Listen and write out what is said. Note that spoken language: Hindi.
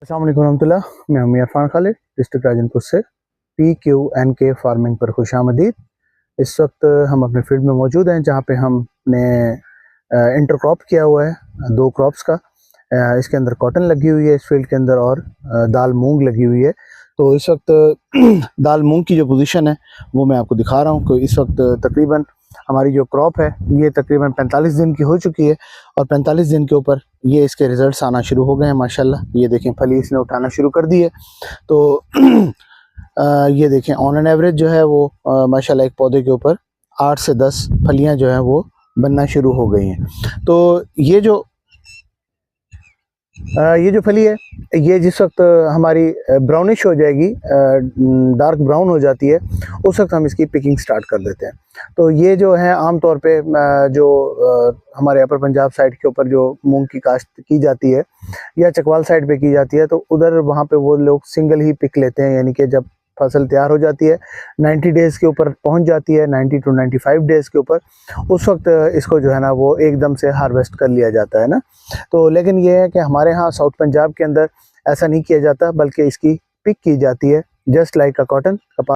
अस्सलाम वालेकुम रहमतुल्लाह। मैं हूं इरफान खालिद, डिस्ट्रिक्ट राजनपुर से। PQNK फार्मिंग पर खुशामदीद। इस वक्त हम अपने फील्ड में मौजूद हैं जहां पे हमने इंटरक्रॉप किया हुआ है 2 क्रॉप्स का। इसके अंदर कॉटन लगी हुई है इस फील्ड के अंदर, और दाल मूंग लगी हुई है। तो इस वक्त दाल मूंग की जो पोजीशन है वो मैं आपको दिखा रहा हूँ कि इस वक्त तकरीबन हमारी जो क्रॉप है ये तकरीबन 45 दिन की हो चुकी है, और 45 दिन के ऊपर ये इसके रिजल्ट्स आना शुरू हो गए हैं माशाल्लाह। ये देखें फली इसने उठाना शुरू कर दी है। तो ये देखें ऑन एन एवरेज जो है वो माशाल्लाह एक पौधे के ऊपर 8 से 10 फलियां जो है वो बनना शुरू हो गई हैं। तो ये जो फली है ये जिस वक्त हमारी ब्राउनिश हो जाएगी, डार्क ब्राउन हो जाती है, उस वक्त हम इसकी पिकिंग स्टार्ट कर देते हैं। तो ये जो है आम तौर पे जो हमारे अपर पंजाब साइड के ऊपर जो मूंग की काश्त की जाती है या चकवाल साइड पे की जाती है, तो उधर वहाँ पे वो लोग सिंगल ही पिक लेते हैं, यानी कि जब फसल तैयार हो जाती है 90 डेज़ के ऊपर पहुंच जाती है, 90 to 95 डेज़ के ऊपर, उस वक्त इसको जो है ना वो एकदम से हार्वेस्ट कर लिया जाता है ना। तो लेकिन ये है कि हमारे यहाँ साउथ पंजाब के अंदर ऐसा नहीं किया जाता, बल्कि इसकी पिक की जाती है जस्ट लाइक अ कॉटन।